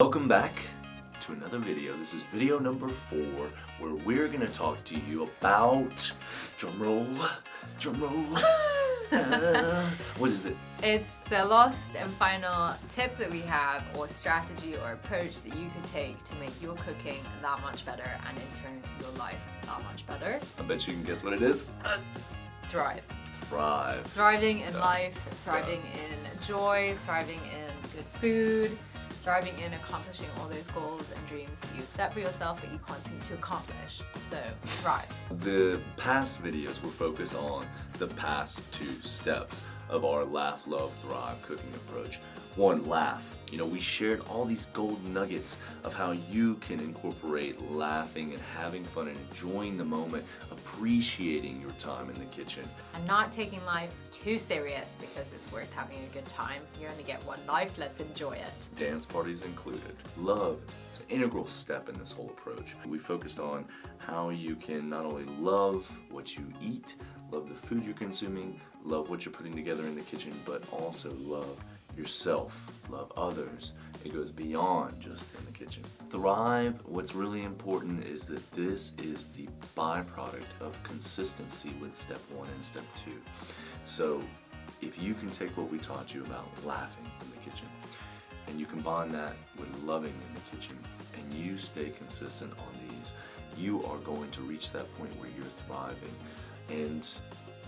Welcome back to another video. This is video number 4, where we're going to talk to you about, drumroll, what is it? It's the last and final tip that we have, or strategy or approach that you could take to make your cooking that much better and in turn your life that much better. I bet you can guess what it is. Thrive. Thrive. Thriving in life, thriving in joy, thriving in good food, thriving in accomplishing all those goals and dreams that you've set for yourself but you can't seem to accomplish. So, thrive. The past videos were focused on the past 2 steps of our Laugh, Love, Thrive cooking approach. 1, laugh. We shared all these gold nuggets of how you can incorporate laughing and having fun and enjoying the moment, appreciating your time in the kitchen. And not taking life too serious because it's worth having a good time. You only get one life, let's enjoy it. Dance parties included. Love, it's an integral step in this whole approach. We focused on how you can not only love what you eat, love the food you're consuming, love what you're putting together in the kitchen, but also love yourself, love others. It goes beyond just in the kitchen. Thrive, what's really important is that this is the byproduct of consistency with step 1 and step 2. So if you can take what we taught you about laughing in the kitchen and you combine that with loving in the kitchen and you stay consistent on these, you are going to reach that point where you're thriving. And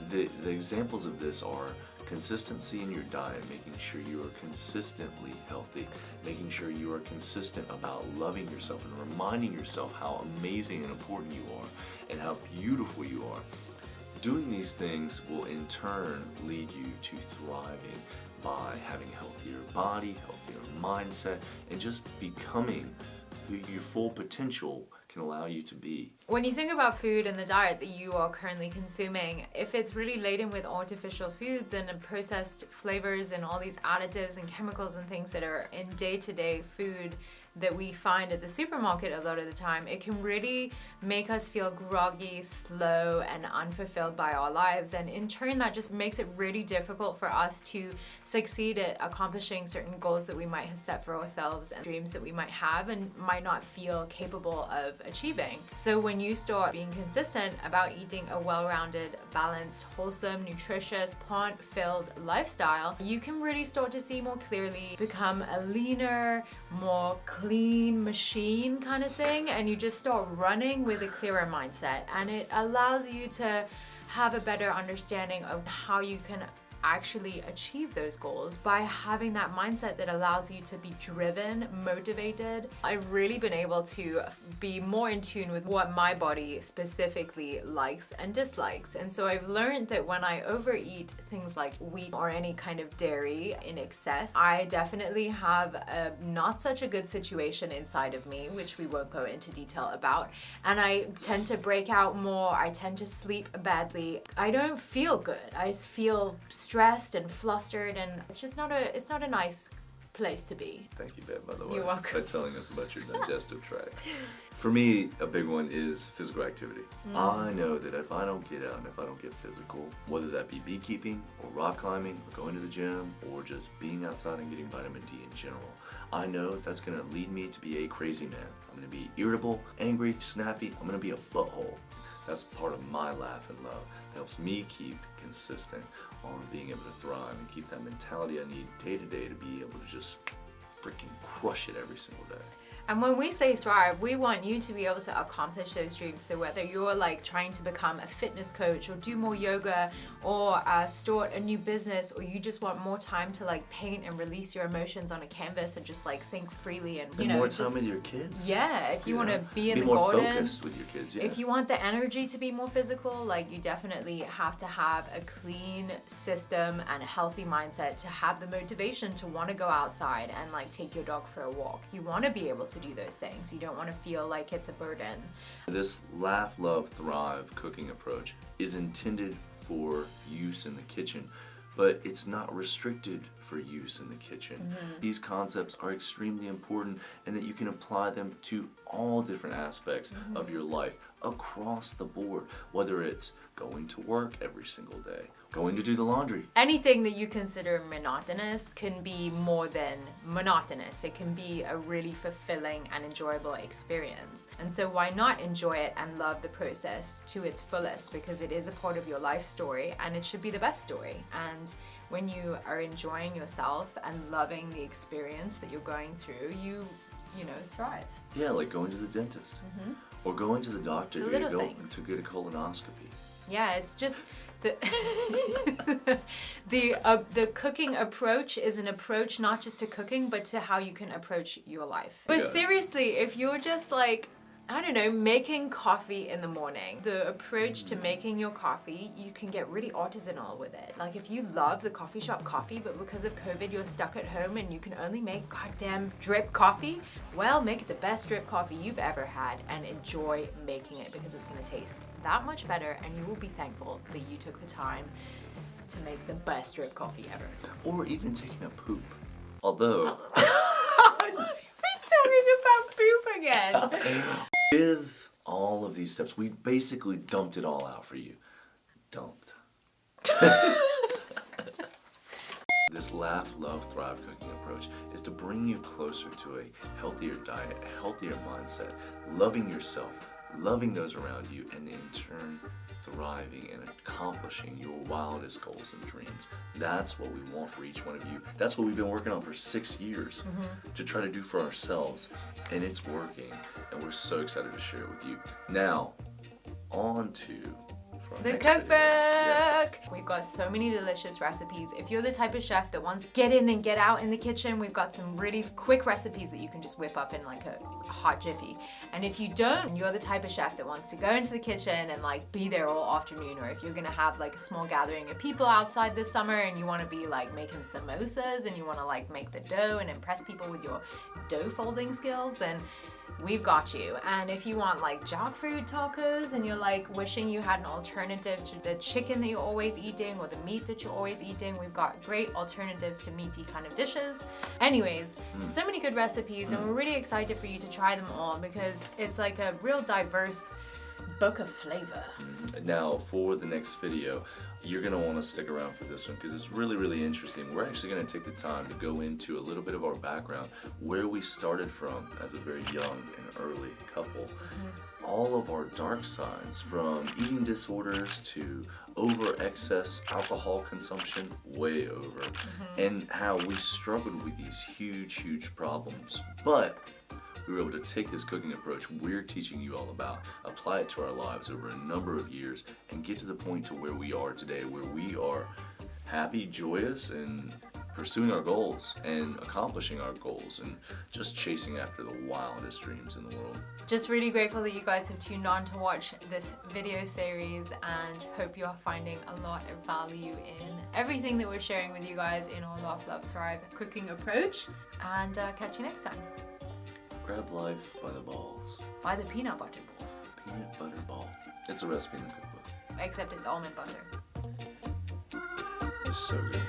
the examples of this are consistency in your diet, making sure you are consistently healthy, making sure you are consistent about loving yourself and reminding yourself how amazing and important you are and how beautiful you are. Doing these things will in turn lead you to thriving by having a healthier body, healthier mindset, and just becoming who your full potential can allow you to be. When you think about food and the diet that you are currently consuming, if it's really laden with artificial foods and processed flavors and all these additives and chemicals and things that are in day-to-day food that we find at the supermarket a lot of the time, it can really make us feel groggy, slow, and unfulfilled by our lives. And in turn, that just makes it really difficult for us to succeed at accomplishing certain goals that we might have set for ourselves and dreams that we might have and might not feel capable of achieving. So when you start being consistent about eating a well-rounded, balanced, wholesome, nutritious, plant-filled lifestyle, you can really start to see more clearly, become a leaner, more clean machine kind of thing, and you just start running with a clearer mindset, and it allows you to have a better understanding of how you can actually achieve those goals by having that mindset that allows you to be driven, motivated. I've really been able to be more in tune with what my body specifically likes and dislikes. And so I've learned that when I overeat things like wheat or any kind of dairy in excess, I definitely have a not such a good situation inside of me, which we won't go into detail about. And I tend to break out more. I tend to sleep badly. I don't feel good. I feel stressed and flustered, and it's just not a nice place to be. Thank you, babe, by the way. You're welcome. For telling us about your digestive tract. For me, a big one is physical activity. I know that if I don't get out and if I don't get physical, whether that be beekeeping or rock climbing or going to the gym or just being outside and getting vitamin D in general, I know that's going to lead me to be a crazy man. I'm going to be irritable, angry, snappy. I'm going to be a butthole. That's part of my laugh and love. It helps me keep consistent on being able to thrive and keep that mentality I need day to day to be able to just freaking crush it every single day. And when we say thrive, we want you to be able to accomplish those dreams. So whether you're like trying to become a fitness coach or do more yoga or start a new business, or you just want more time to like paint and release your emotions on a canvas and just like think freely and more time with your kids. Yeah, if you want to be in the more garden, focused with your kids. Yeah. If you want the energy to be more physical, like you definitely have to have a clean system and a healthy mindset to have the motivation to want to go outside and like take your dog for a walk. You want to be able to do those things. You don't want to feel like it's a burden. This Laugh, Love, Thrive cooking approach is intended for use in the kitchen, but it's not restricted for use in the kitchen. These concepts are extremely important, and that you can apply them to all different aspects of your life across the board, whether it's going to work every single day, going to do the laundry. Anything that you consider monotonous can be more than monotonous. It can be a really fulfilling and enjoyable experience. And so why not enjoy it and love the process to its fullest, because it is a part of your life story and it should be the best story. And when you are enjoying yourself and loving the experience that you're going through, you thrive. Yeah, like going to the dentist or going to the doctor The to little things. get a colonoscopy. Yeah, it's just the cooking approach is an approach not just to cooking, but to how you can approach your life. But Yeah. seriously, if you're just like, I don't know, making coffee in the morning, the approach to making your coffee, you can get really artisanal with it. Like if you love the coffee shop coffee, but because of COVID you're stuck at home and you can only make goddamn drip coffee, well, make it the best drip coffee you've ever had and enjoy making it, because it's gonna taste that much better and you will be thankful that you took the time to make the best drip coffee ever. Or even taking a poop. Although, We're talking about poop again. with all of these steps, we basically dumped it all out for you. Dumped. This Laugh, Love, Thrive cooking approach is to bring you closer to a healthier diet, a healthier mindset, loving yourself, loving those around you, and in turn thriving and accomplishing your wildest goals and dreams. That's what we want for each one of you. That's what we've been working on for 6 years to try to do for ourselves, and it's working, and we're so excited to share it with you. Now, on to our The next cookbook! video. Yeah. We've got so many delicious recipes. If you're the type of chef that wants to get in and get out in the kitchen, we've got some really quick recipes that you can just whip up in like a hot jiffy. And if you don't, and you're the type of chef that wants to go into the kitchen and like be there all afternoon, or if you're gonna have like a small gathering of people outside this summer and you wanna be like making samosas and you wanna like make the dough and impress people with your dough folding skills, then we've got you. And if you want like jackfruit tacos and you're like wishing you had an alternative to the chicken that you're always eating or the meat that you're always eating, we've got great alternatives to meaty kind of dishes. Anyways, so many good recipes, and we're really excited for you to try them all because it's like a real diverse book of flavor. Now, for the next video, you're going to want to stick around for this one because it's really, really interesting. We're actually going to take the time to go into a little bit of our background, where we started from as a very young and early couple. All of our dark sides, from eating disorders to over excess alcohol consumption, way over, and how we struggled with these huge, huge problems. But we were able to take this cooking approach we're teaching you all about, apply it to our lives over a number of years, and get to the point to where we are today, where we are happy, joyous, and pursuing our goals and accomplishing our goals and just chasing after the wildest dreams in the world. Just really grateful that you guys have tuned on to watch this video series, and hope you're finding a lot of value in everything that we're sharing with you guys in our Laugh, Love, Thrive cooking approach. And catch you next time. Grab life by the balls. Buy the peanut butter balls. Peanut butter ball. It's a recipe in the cookbook. Except it's almond butter. It's so good.